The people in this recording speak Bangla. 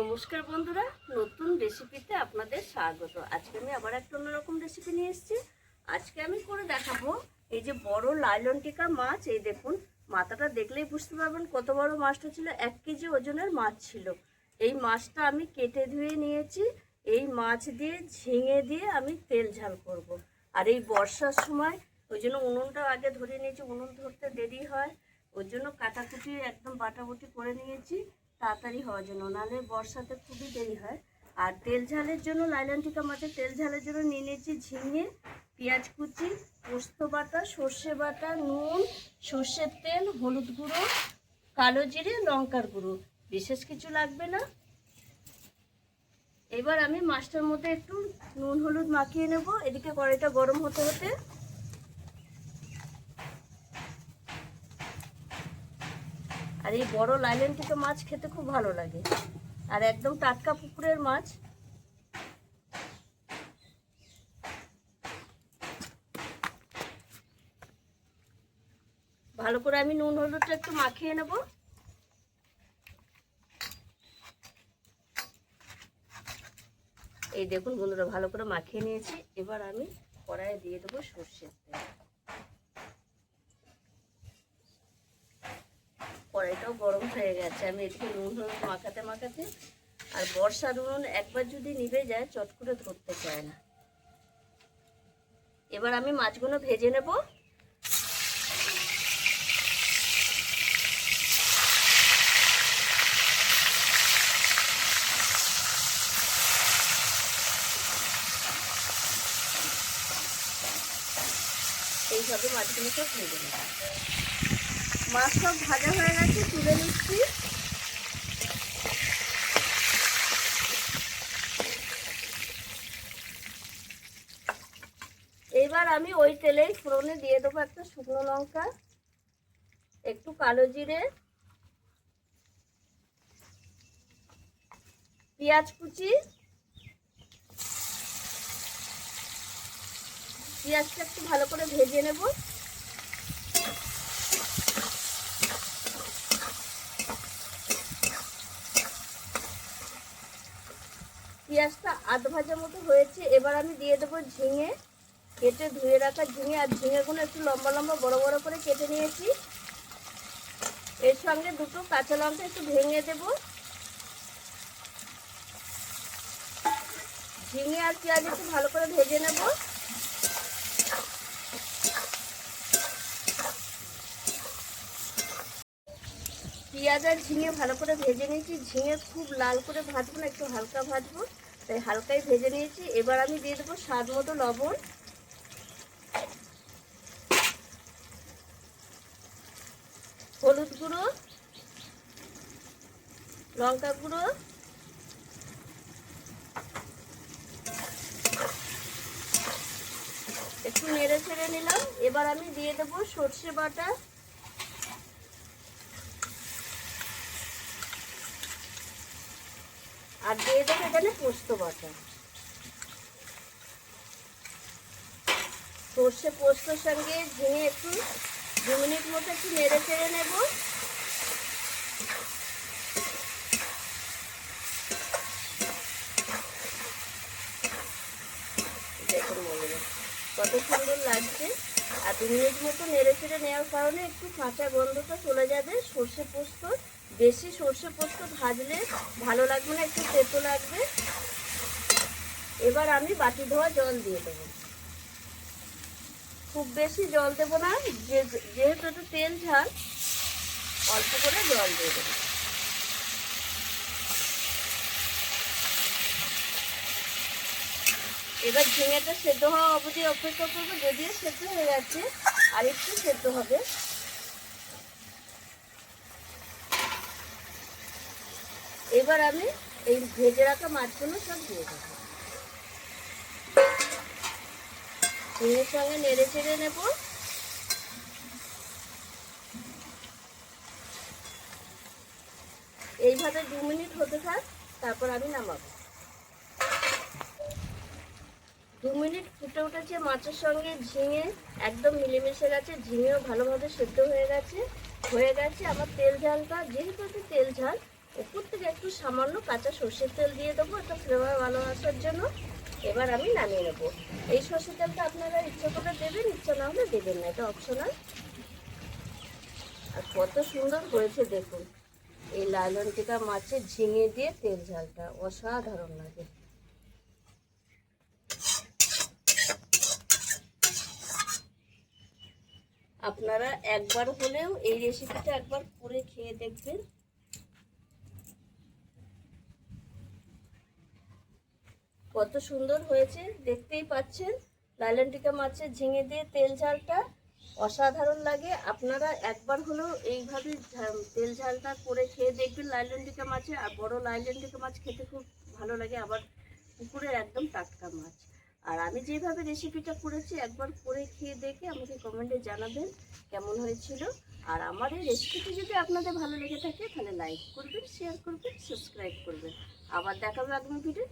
নমস্কার বন্ধুরা, নতুন রেসিপিতে আপনাদের স্বাগত। আজকে আমি আবার একটা অন্যরকম রেসিপি নিয়ে এসেছি। আজকে আমি করে দেখাবো এই যে বড় লাইলন টিকা মাছ। এই দেখুন, মাথাটা দেখলেই বুঝতে পারবেন কত বড় মাছটা ছিল। 1 কেজি ওজনের মাছ ছিল। এই মাছটা আমি কেটে ধুয়ে নিয়েছি। এই মাছ দিয়ে ঝিঙে দিয়ে আমি তেল ঝাল করব। আর এই বর্ষার সময় ওই জন্য উনুনটা আগে ধরে নিয়েছি, উনুন ধরতে দেরি হয়, ওই জন্য কাটাকুটি একদম বাটাবুটি করে নিয়েছি তাড়াতাড়ি হওয়ার জন্য, নাহলে বর্ষাতে খুবই দেরি হয়। আর তেল ঝালের জন্য লাইলন টিকা মাছের তেল ঝালের জন্য নিয়ে নিয়েছি ঝিঙে, পেঁয়াজ কুচি, পোস্ত বাটা, সর্ষে বাটা, নুন, সর্ষের তেল, হলুদ গুঁড়ো, কালো জিরে, লঙ্কার গুঁড়ো, বিশেষ কিছু লাগবে না। এবার আমি মাছটার মধ্যে একটু নুন হলুদ মাখিয়ে নেব। এদিকে কড়াইটা গরম হতে হতে আর এই বড় লাইলন টিকা মাছ খেতে খুব ভালো লাগে, আর একদম টাটকা পুকুরের মাছ। ভালো করে আমি নুন হলুদটা একটু মাখিয়ে নেব। এই দেখুন বন্ধুরা, ভালো করে মাখিয়ে নিয়েছি। এবার আমি কড়াইয়ে দিয়ে দেবো সর্ষের তেল। কড়াইটাও গরম হয়ে গেছে। আমি এদিকে নুন হলুদ মাখাতে মাখাতে, আর বর্ষার নুন একবার যদি নিভে যায় চট করে ধরতে চায় না। এবার আমি মাছগুলো ভেজে নেব। এইভাবে মাছগুলো সব ভেজে নেব। মাছ সব ভাজা হয়ে গেছে, তুলে নিচ্ছি। এবার আমি ওই তেলেই ফোড়নে দিয়ে দেবো একটা শুকনো লঙ্কা, একটু কালো জিরে, পেঁয়াজ কুচি। পেঁয়াজটা একটু ভালো করে ভেজে নেব। পেঁয়াজটা আধ ভাজা মতো হয়েছে। এবার আমি দিয়ে দেবো ঝিঙে, কেটে ধুয়ে রাখা ঝিঙে। আর ঝিঙেগুলো একটু লম্বা লম্বা বড় বড় করে কেটে নিয়েছি। এর সঙ্গে দুটো কাঁচা লঙ্কা একটু ভেঙে দেব। ঝিঙে আর পেঁয়াজ একটু ভালো করে ভেজে নেব। পেঁয়াজ আর ঝিঙে ভালো করে ভেজে নিয়েছি। ঝিঙে খুব লাল করে ভাজবো না, একটু হালকা ভাজবো, তাই হালকাই ভেজে নিয়েছি। এবার আমি দিয়ে দেবো স্বাদ মতো লবণ, হলুদ গুঁড়ো, লঙ্কা গুঁড়ো, একটু নেড়ে ছেড়ে নিলাম। এবার আমি দিয়ে দেবো সর্ষে বাটা, আর দিয়ে দেবো এখানে পোস্ত বাটা। সর্ষে পোস্তর সঙ্গে ঝিঙে একটু 2 মিনিট মতো একটু নেড়ে চেড়ে নেব। দেখুন বন্ধুরা কত সুন্দর লাগছে। আর 2 মিনিট মতো নেড়ে চেড়ে নেওয়ার কারণে একটু কাঁচা গন্ধটা চলে যাবে সর্ষে পোস্ত। বেশি সর্ষে পোস্ত ভাজলে ভালো লাগবে না, একটু তেতো লাগবে। এবার আমি বাটি ধোয়া জল দিয়ে দেবো। খুব বেশি জল দেবো না, যেহেতু একটু তেল ঝাল, অল্প করে জল দিয়ে দেবো। এবার ঝিঙেটা সেদ্ধ হওয়া অবধি অপেক্ষা করবো। যদিও সেদ্ধ হয়ে গেছে, আর একটু সেদ্ধ হবে। এবার আমি এই ভেজে রাখা মাছগুলো সব দিয়ে দেবো। ঝিঙের সঙ্গে নেড়ে চেড়ে নেব। এইভাবে 2 মিনিট হতে থাক, তারপর আমি নামাবো। 2 মিনিট ফুটে উঠেছে, মাছের সঙ্গে ঝিঙে একদম মিলেমিশে গেছে, ঝিঙেও ভালোভাবে সেদ্ধ হয়ে গেছে। আমার তেল ঝালটা, যেহেতু একটু তেল ঝাল, উপর থেকে একটু সামান্য কাঁচা সর্ষের তেল দিয়ে দেবো, একটা ফ্লেভার ভালো আসার জন্য। এবার আমি নামিয়ে নেবো। এই সর্ষের তেলটা আপনারা ইচ্ছা করে দেবেন, ইচ্ছা না হলে দেবেন না, এটা অপশনাল। আর কত সুন্দর হয়েছে দেখুন, এই লাইলন টিকা মাছের ঝিঙে দিয়ে তেল ঝালটা অসাধারণ লাগে। আপনারা একবার হলেও এই রেসিপিটা একবার করে খেয়ে দেখবেন। কত সুন্দর হয়েছে দেখতেই পাচ্ছেন। লাইলন টিকা মাছের ঝিঙে দিয়ে তেল ঝালটা অসাধারণ লাগে। আপনারা একবার হলেও এইভাবে তেল ঝালটা করে খেয়ে দেখবেন লাইলন টিকা মাছে। আর বড় লাইলন টিকা মাছ খেতে খুব ভালো লাগে, আবার পুকুরের একদম টাটকা মাছ। আর আমি যেভাবে রেসিপিটা করেছি একবার করে খেয়ে দেখে আমাকে কমেন্টে জানাবেন কেমন হয়েছিল। আর আমার এই রেসিপিটি যদি আপনাদের ভালো লেগে থাকে তাহলে লাইক করবেন, শেয়ার করবেন, সাবস্ক্রাইব করবেন। আবার দেখাবো আগামী ভিডিও।